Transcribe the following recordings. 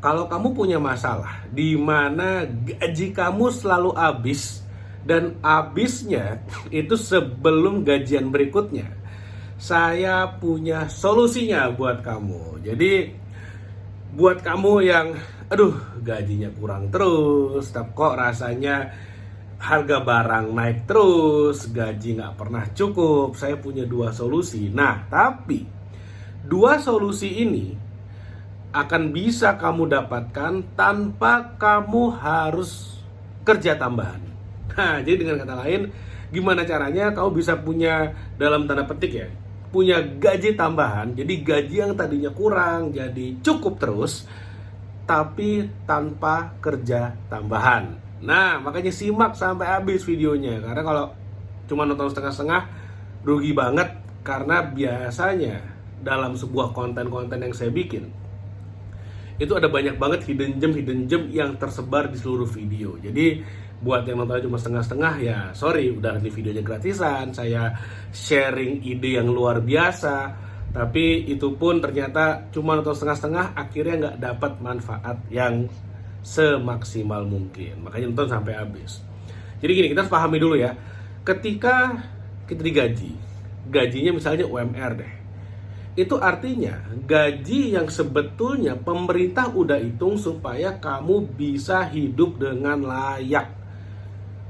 Kalau kamu punya masalah di mana gaji kamu selalu habis dan habisnya itu sebelum gajian berikutnya, saya punya solusinya buat kamu. Jadi buat kamu yang aduh gajinya kurang terus, tapi kok rasanya harga barang naik terus, gaji nggak pernah cukup, saya punya dua solusi. Nah, tapi dua solusi ini akan bisa kamu dapatkan tanpa kamu harus kerja tambahan. Nah, jadi dengan kata lain, gimana caranya kamu bisa punya, dalam tanda petik ya, punya gaji tambahan. Jadi gaji yang tadinya kurang jadi cukup terus, tapi tanpa kerja tambahan. Nah, makanya simak sampai habis videonya. Karena kalau cuma nonton setengah-setengah, rugi banget. Karena biasanya dalam sebuah konten-konten yang saya bikin, itu ada banyak banget hidden gem yang tersebar di seluruh video. Jadi buat yang nonton cuma setengah-setengah, ya sorry, udah di videonya gratisan, saya sharing ide yang luar biasa, tapi itu pun ternyata cuma nonton setengah-setengah, akhirnya nggak dapat manfaat yang semaksimal mungkin. Makanya nonton sampai habis. Jadi gini, kita harus pahami dulu ya, ketika kita digaji, gajinya misalnya UMR deh, itu artinya gaji yang sebetulnya pemerintah udah hitung supaya kamu bisa hidup dengan layak.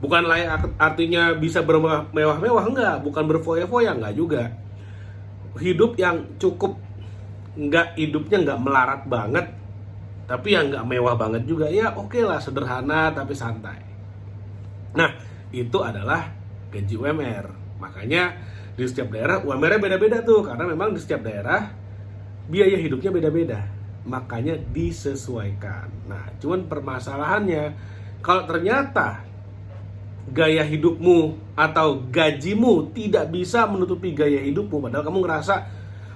Bukan layak artinya bisa bermewah-mewah, enggak. Bukan berfoya-foya, enggak juga. Hidup yang cukup, enggak, hidupnya enggak melarat banget, tapi yang enggak mewah banget juga. Ya oke lah, sederhana tapi santai. Nah, itu adalah gaji UMR. Makanya di setiap daerah UMR-nya beda-beda tuh, karena memang di setiap daerah biaya hidupnya beda-beda, makanya disesuaikan. Nah, cuman permasalahannya, kalau ternyata gaya hidupmu atau gajimu tidak bisa menutupi gaya hidupmu, padahal kamu ngerasa,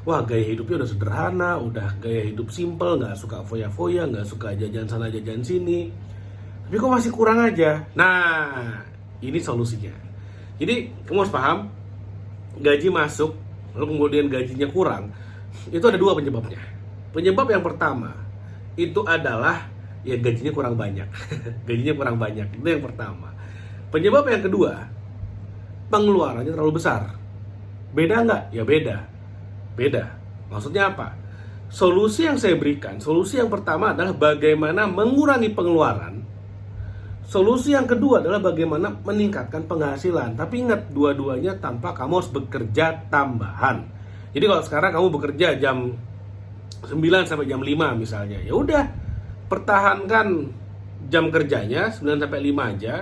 wah gaya hidupnya udah sederhana, udah gaya hidup simple, gak suka foya-foya, gak suka jajan sana jajan sini, tapi kok masih kurang aja. Nah, ini solusinya. Jadi kamu harus paham, gaji masuk, lalu kemudian gajinya kurang, itu ada dua penyebabnya. Penyebab yang pertama, itu adalah ya gajinya kurang banyak. Gajinya kurang banyak, itu yang pertama. Penyebab yang kedua, pengeluarannya terlalu besar. Beda nggak? Ya beda. Beda. Maksudnya apa? Solusi yang saya berikan, solusi yang pertama adalah bagaimana mengurangi pengeluaran. Solusi yang kedua adalah bagaimana meningkatkan penghasilan. Tapi ingat, dua-duanya tanpa kamu harus bekerja tambahan. Jadi kalau sekarang kamu bekerja jam 9 sampai jam 5 misalnya, ya udah, pertahankan jam kerjanya 9 sampai 5 aja.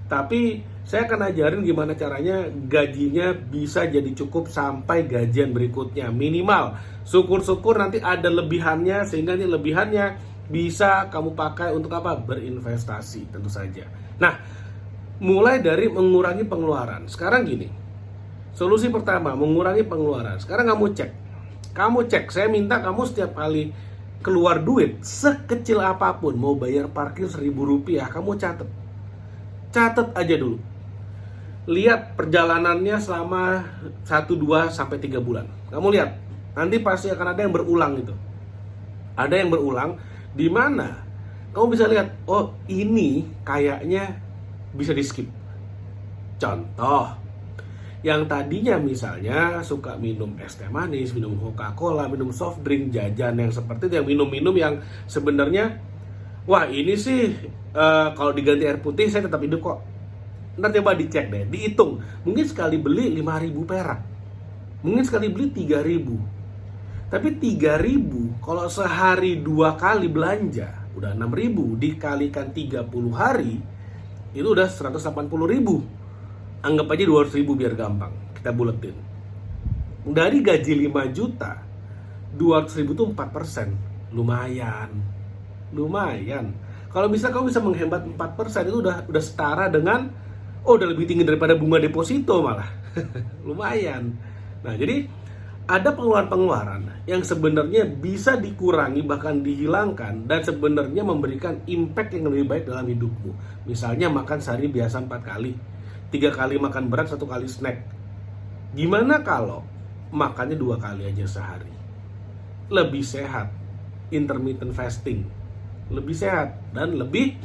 Tapi saya akan ajarin gimana caranya gajinya bisa jadi cukup sampai gajian berikutnya. Minimal, syukur-syukur nanti ada lebihannya, sehingga ini lebihannya bisa kamu pakai untuk apa? Berinvestasi tentu saja. Nah, mulai dari mengurangi pengeluaran. Sekarang gini, solusi pertama, mengurangi pengeluaran. Sekarang kamu cek, saya minta kamu setiap kali keluar duit sekecil apapun, mau bayar parkir Rp1.000, kamu catat aja dulu. Lihat perjalanannya selama 1, 2, sampai 3 bulan. Kamu lihat, nanti pasti akan ada yang berulang gitu. Ada yang berulang, di mana kamu bisa lihat, oh ini kayaknya bisa di skip. Contoh, yang tadinya misalnya suka minum es teh manis, minum Coca-Cola, minum soft drink, jajan yang seperti itu, yang minum-minum yang sebenarnya, wah ini sih kalau diganti air putih saya tetap hidup kok. Ntar coba dicek deh, dihitung. Mungkin sekali beli 5.000 perak, mungkin sekali beli 3.000. Tapi 3.000 kalau sehari 2 kali belanja udah 6.000, dikalikan 30 hari itu udah 180.000. Anggap aja 200.000 biar gampang, kita buletin. Dari gaji 5 juta, 200.000 itu 4%. Lumayan. Kalau bisa kamu bisa menghemat 4%, itu udah setara dengan, udah lebih tinggi daripada bunga deposito malah. Lumayan. Nah, jadi ada pengeluaran-pengeluaran yang sebenarnya bisa dikurangi, bahkan dihilangkan, dan sebenarnya memberikan impact yang lebih baik dalam hidupmu. Misalnya makan sehari biasa 4 kali, 3 kali makan berat, 1 kali snack. Gimana kalau makannya 2 kali aja sehari? Lebih sehat. Intermittent fasting. lebih sehat, dan lebih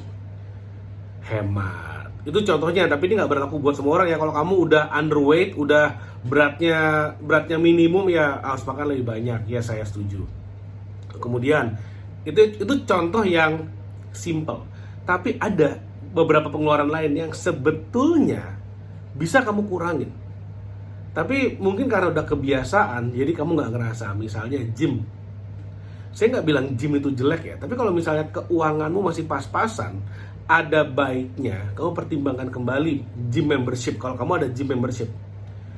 hemat. Itu contohnya, tapi ini nggak berlaku buat semua orang ya. Kalau kamu udah underweight, udah beratnya minimum, ya harus makan lebih banyak. Ya, saya setuju. Kemudian itu contoh yang simple. Tapi ada beberapa pengeluaran lain yang sebetulnya bisa kamu kurangin. Tapi mungkin karena udah kebiasaan, jadi kamu nggak ngerasa. Misalnya gym. Saya nggak bilang gym itu jelek ya, tapi kalau misalnya keuanganmu masih pas-pasan, ada baiknya kamu pertimbangkan kembali gym membership kalau kamu ada gym membership.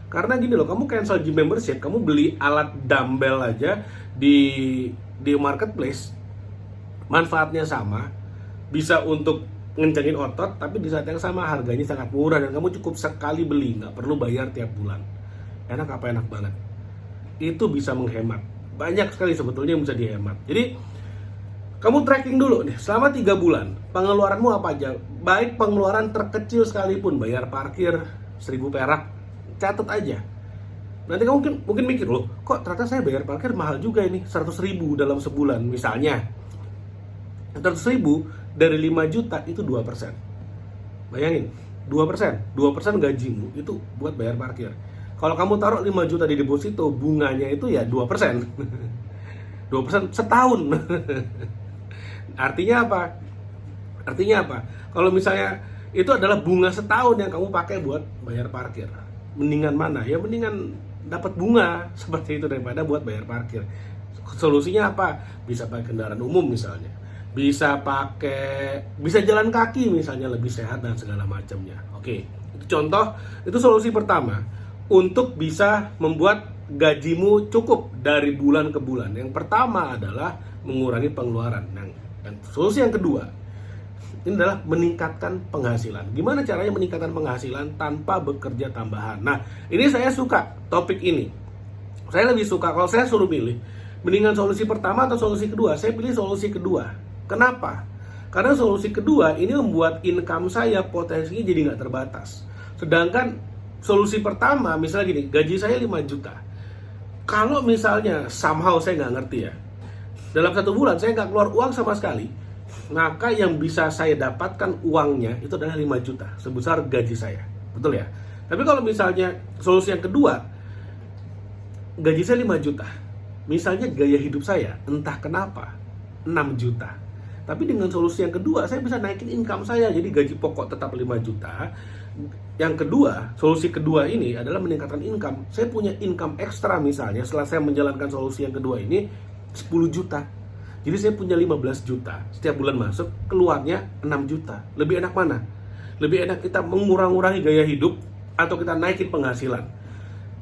Karena gini loh, kamu cancel gym membership, kamu beli alat dumbbell aja di marketplace, manfaatnya sama, bisa untuk ngencengin otot, tapi di saat yang sama harganya sangat murah dan kamu cukup sekali beli, nggak perlu bayar tiap bulan. Enak apa enak banget. Itu bisa menghemat. Banyak sekali sebetulnya yang bisa dihemat. Jadi kamu tracking dulu nih, selama 3 bulan pengeluaranmu apa aja. Baik pengeluaran terkecil sekalipun, bayar parkir 1.000 perak, catat aja. Nanti kamu mungkin mikir, loh kok ternyata saya bayar parkir mahal juga ini, 100.000 dalam sebulan misalnya. 100.000 dari 5 juta itu 2%. Bayangin, 2% gajimu itu buat bayar parkir. Kalau kamu taruh 5 juta di deposito, bunganya itu ya 2%. 2% setahun. Artinya apa? Kalau misalnya itu adalah bunga setahun yang kamu pakai buat bayar parkir, mendingan mana? Ya mendingan dapat bunga seperti itu daripada buat bayar parkir. Solusinya apa? Bisa pakai kendaraan umum misalnya, bisa jalan kaki misalnya, lebih sehat dan segala macamnya. Oke, itu contoh, itu solusi pertama untuk bisa membuat gajimu cukup dari bulan ke bulan. Yang pertama adalah mengurangi pengeluaran. Dan solusi yang kedua ini adalah meningkatkan penghasilan. Gimana caranya meningkatkan penghasilan tanpa bekerja tambahan? Nah, ini saya suka topik ini. Saya lebih suka, kalau saya suruh pilih, mendingan solusi pertama atau solusi kedua, saya pilih solusi kedua. Kenapa? Karena solusi kedua ini membuat income saya potensinya jadi nggak terbatas. Sedangkan solusi pertama, misalnya gini, gaji saya 5 juta. Kalau misalnya somehow saya nggak ngerti ya, dalam 1 bulan saya nggak keluar uang sama sekali, maka yang bisa saya dapatkan uangnya itu adalah 5 juta, sebesar gaji saya. Betul ya? Tapi kalau misalnya solusi yang kedua, gaji saya 5 juta, misalnya gaya hidup saya entah kenapa 6 juta. Tapi dengan solusi yang kedua, saya bisa naikin income saya, jadi gaji pokok tetap 5 juta. Yang kedua, solusi kedua ini adalah meningkatkan income. Saya punya income ekstra misalnya, setelah saya menjalankan solusi yang kedua ini 10 juta. Jadi saya punya 15 juta. Setiap bulan masuk, keluarnya 6 juta. Lebih enak mana? Lebih enak kita mengurangi gaya hidup atau kita naikin penghasilan?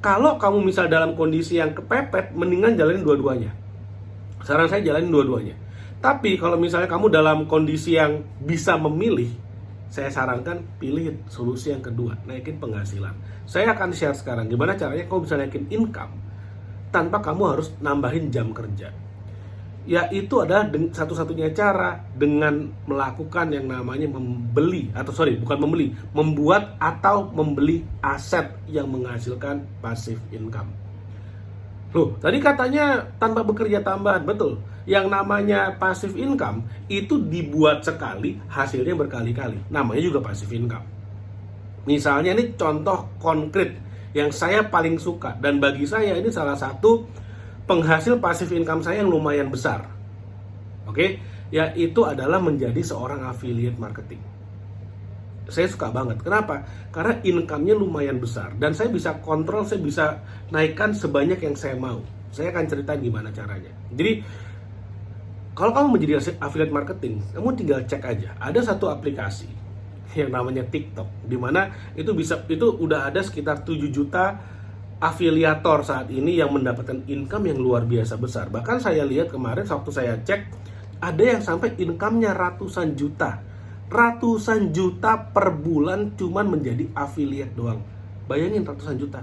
Kalau kamu misal dalam kondisi yang kepepet, mendingan jalanin dua-duanya. Saran saya jalanin dua-duanya. Tapi kalau misalnya kamu dalam kondisi yang bisa memilih, saya sarankan pilih solusi yang kedua, naikin penghasilan. Saya akan share sekarang gimana caranya kamu bisa naikin income tanpa kamu harus nambahin jam kerja. Yaitu adalah satu-satunya cara dengan melakukan yang namanya membuat atau membeli aset yang menghasilkan passive income. Loh, tadi katanya tanpa bekerja tambahan, betul. Yang namanya passive income itu dibuat sekali, hasilnya berkali-kali. Namanya juga passive income. Misalnya ini contoh konkret yang saya paling suka, dan bagi saya ini salah satu penghasil passive income saya yang lumayan besar. Oke, yaitu adalah menjadi seorang affiliate marketing. Saya suka banget. Kenapa? Karena income-nya lumayan besar dan saya bisa kontrol, saya bisa naikkan sebanyak yang saya mau. Saya akan ceritain gimana caranya. Jadi kalau kamu menjadi affiliate marketing, kamu tinggal cek aja. Ada satu aplikasi yang namanya TikTok, di mana itu udah ada sekitar 7 juta afiliator saat ini yang mendapatkan income yang luar biasa besar. Bahkan saya lihat kemarin waktu saya cek, ada yang sampai income-nya ratusan juta per bulan cuman menjadi affiliate doang. Bayangin, ratusan juta.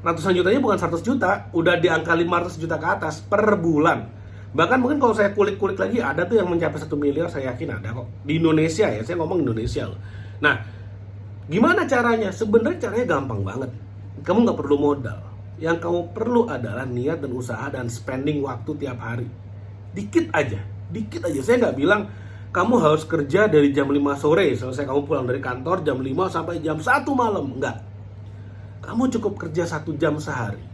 Ratusan jutanya bukan 100 juta, udah di angka 500 juta ke atas per bulan. Bahkan mungkin kalau saya kulik-kulik lagi, ada tuh yang mencapai 1 miliar, saya yakin ada kok. Di Indonesia ya, saya ngomong Indonesia loh. Nah, gimana caranya? Sebenarnya caranya gampang banget. Kamu nggak perlu modal. Yang kamu perlu adalah niat dan usaha dan spending waktu tiap hari. Dikit aja. Dikit aja. Saya nggak bilang kamu harus kerja dari jam 5 sore, selesai kamu pulang dari kantor jam 5 sampai jam 1 malam. Enggak. Kamu cukup kerja 1 jam sehari.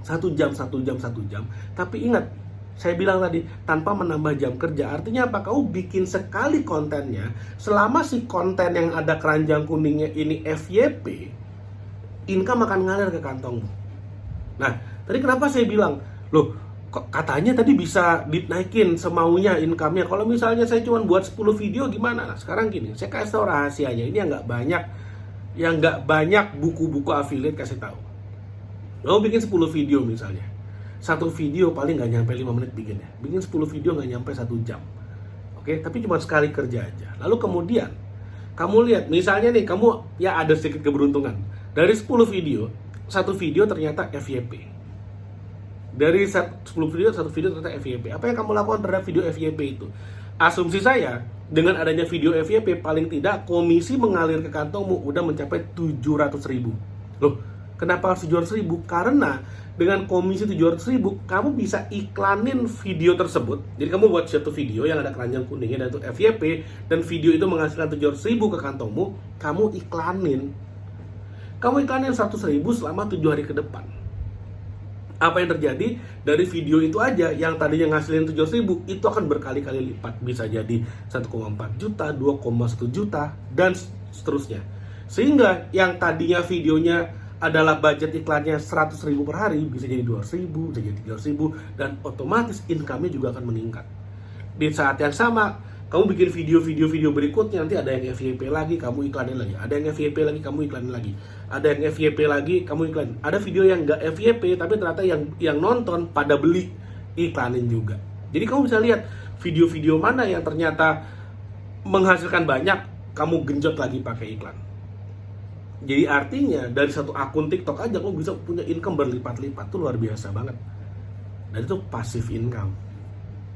1 jam, 1 jam, 1 jam. Tapi ingat, saya bilang tadi, tanpa menambah jam kerja. Artinya apa? Kamu bikin sekali kontennya, selama si konten yang ada keranjang kuningnya ini FYP, income akan ngalir ke kantongmu. Nah, tadi kenapa saya bilang, loh, kok katanya tadi bisa dinaikin semaunya income-nya. Kalau misalnya saya cuma buat 10 video gimana? Nah, sekarang gini, saya kasih tahu rahasianya. Ini yang nggak banyak buku-buku affiliate kasih tahu. Lo bikin 10 video misalnya. Satu video paling nggak nyampe 5 menit bikinnya. Bikin 10 video nggak nyampe 1 jam. Oke, tapi cuma sekali kerja aja. Lalu kemudian, kamu lihat, misalnya nih, kamu ya ada sedikit keberuntungan. Dari 10 video, satu video ternyata FYP. Dari 10 video, satu video ternyata FYP. Apa yang kamu lakukan terhadap video FYP itu? Asumsi saya, dengan adanya video FYP, paling tidak komisi mengalir ke kantongmu udah mencapai 700.000. Loh, kenapa harus 700.000? Karena dengan komisi 700.000, kamu bisa iklanin video tersebut. Jadi kamu buat satu video yang ada keranjang kuningnya dan itu FYP, dan video itu menghasilkan 700.000 ke kantongmu, kamu iklanin 100.000 selama 7 hari ke depan. Apa yang terjadi? Dari video itu aja yang tadinya ngasilin 700.000 itu akan berkali-kali lipat. Bisa jadi 1,4 juta, 2,1 juta, dan seterusnya. Sehingga yang tadinya videonya adalah budget iklannya 100.000 per hari, bisa jadi 200.000, bisa jadi 300.000, dan otomatis income-nya juga akan meningkat. Di saat yang sama, kamu bikin video berikutnya, nanti ada yang FYP lagi, kamu iklanin lagi. Ada yang FYP lagi, kamu iklanin lagi. Ada yang FYP lagi, kamu iklanin. Ada video yang nggak FYP, tapi ternyata yang nonton pada beli, iklanin juga. Jadi kamu bisa lihat video-video mana yang ternyata menghasilkan banyak, kamu genjot lagi pakai iklan. Jadi artinya dari satu akun TikTok aja kamu bisa punya income berlipat-lipat. Itu luar biasa banget. Dan itu passive income.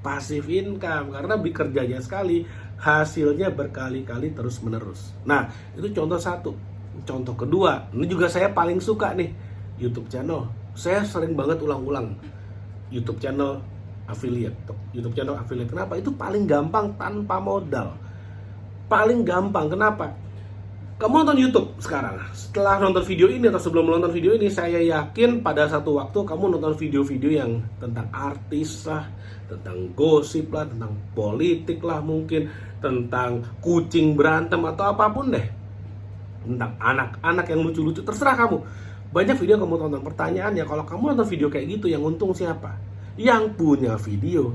Passive income karena bekerjanya sekali, hasilnya berkali-kali terus menerus. Nah, itu contoh satu. Contoh kedua, ini juga saya paling suka nih, YouTube channel. Saya sering banget ulang-ulang YouTube channel affiliate. YouTube channel affiliate. Kenapa? Itu paling gampang tanpa modal. Paling gampang. Kenapa? Kamu nonton YouTube sekarang. Setelah nonton video ini atau sebelum menonton video ini, saya yakin pada satu waktu kamu nonton video-video yang tentang artis lah, tentang gosip lah, tentang politik lah mungkin, tentang kucing berantem atau apapun deh. Tentang anak-anak yang lucu-lucu, terserah kamu. Banyak video yang kamu tonton. Pertanyaannya, kalau kamu nonton video kayak gitu, yang untung siapa? Yang punya video.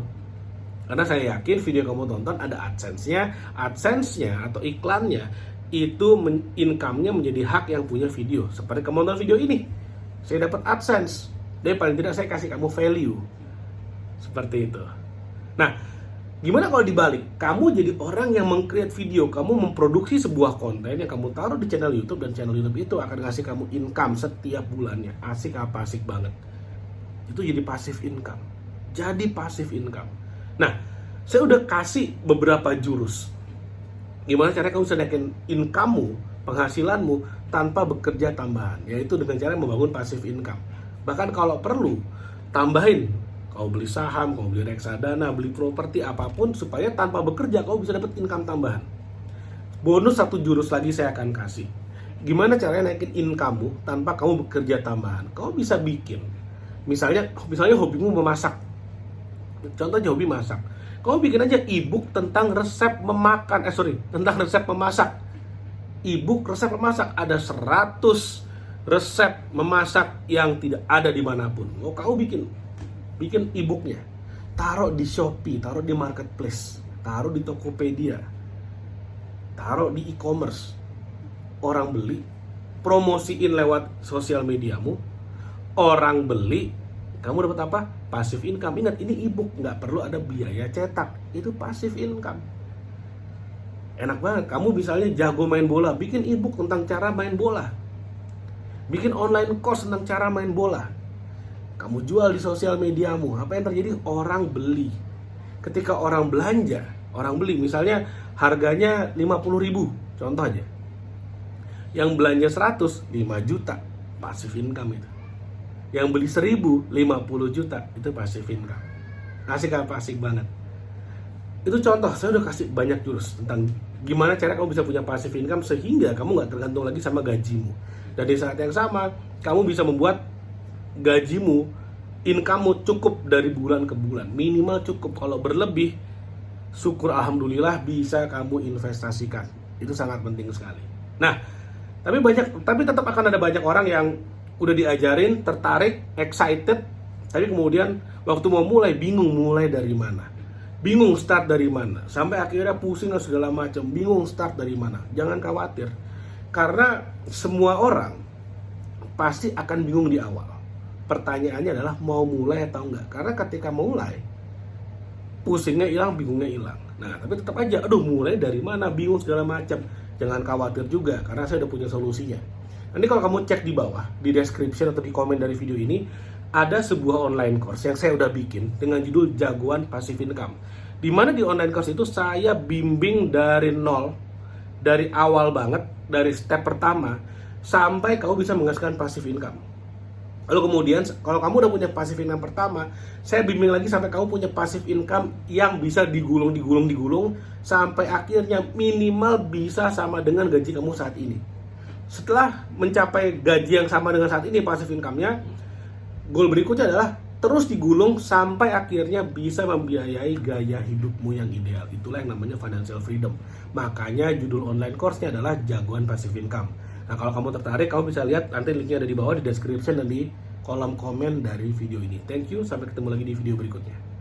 Karena saya yakin video yang kamu tonton ada AdSense-nya atau iklannya itu income-nya menjadi hak yang punya video. Seperti kamu nonton video ini, saya dapat AdSense. Jadi paling tidak saya kasih kamu value. Seperti itu. Nah, gimana kalau dibalik? Kamu jadi orang yang meng-create video, kamu memproduksi sebuah konten yang kamu taruh di channel YouTube, dan channel YouTube itu akan ngasih kamu income setiap bulannya. Asik apa? Asik banget. Itu jadi passive income. Jadi passive income. Nah, saya udah kasih beberapa jurus. Gimana caranya kamu bisa naikin income-mu, penghasilanmu tanpa bekerja tambahan, yaitu dengan cara membangun passive income. Bahkan kalau perlu, tambahin. Kau beli saham, kau beli reksadana, beli properti, apapun, supaya tanpa bekerja kau bisa dapat income tambahan. Bonus satu jurus lagi saya akan kasih. Gimana caranya naikin income-mu tanpa kamu bekerja tambahan? Kau bisa bikin. Misalnya hobimu memasak. Contohnya hobi masak. Kamu bikin aja e-book tentang resep tentang resep memasak. E-book resep memasak, ada 100 resep memasak yang tidak ada dimanapun. Kamu bikin e-booknya, taruh di Shopee, taruh di Marketplace, taruh di Tokopedia, taruh di e-commerce. Orang beli, promosiin lewat sosial mediamu, orang beli, kamu dapat apa? Passive income. Ingat, ini e-book, nggak perlu ada biaya cetak. Itu passive income. Enak banget. Kamu misalnya jago main bola, bikin e-book tentang cara main bola. Bikin online course tentang cara main bola. Kamu jual di sosial mediamu. Apa yang terjadi? Orang beli. Ketika orang belanja, orang beli, misalnya harganya 50.000, contoh aja. Yang belanja 100, 5 juta. Passive income itu. Yang beli 1.000, 50 juta. Itu passive income. Asik apa? Asik banget. Itu contoh, saya udah kasih banyak jurus tentang gimana cara kamu bisa punya passive income sehingga kamu nggak tergantung lagi sama gajimu. Dan di saat yang sama, kamu bisa membuat gajimu, income-mu cukup dari bulan ke bulan. Minimal cukup, kalau berlebih, syukur alhamdulillah bisa kamu investasikan. Itu sangat penting sekali. Nah, tapi tetap akan ada banyak orang yang udah diajarin, tertarik, excited, tapi kemudian waktu mau mulai bingung mulai dari mana. Bingung start dari mana, sampai akhirnya pusing dan segala macam, bingung start dari mana. Jangan khawatir, karena semua orang pasti akan bingung di awal. Pertanyaannya adalah mau mulai atau enggak. Karena ketika mulai, pusingnya hilang, bingungnya hilang. Nah, tapi tetap aja, aduh mulai dari mana, bingung segala macam. Jangan khawatir juga, karena saya udah punya solusinya. Nanti kalau kamu cek di bawah, di description atau di komen dari video ini, ada sebuah online course yang saya udah bikin dengan judul Jagoan Passive Income. Dimana di online course itu saya bimbing dari nol, dari awal banget, dari step pertama, sampai kamu bisa menghasilkan passive income. Lalu kemudian, kalau kamu udah punya passive income pertama, saya bimbing lagi sampai kamu punya passive income yang bisa digulung, sampai akhirnya minimal bisa sama dengan gaji kamu saat ini. Setelah mencapai gaji yang sama dengan saat ini passive income-nya, goal berikutnya adalah terus digulung sampai akhirnya bisa membiayai gaya hidupmu yang ideal. Itulah yang namanya financial freedom. Makanya judul online course-nya adalah Jagoan Passive Income. Nah, kalau kamu tertarik, kamu bisa lihat nanti linknya ada di bawah di description dan di kolom komen dari video ini. Thank you, sampai ketemu lagi di video berikutnya.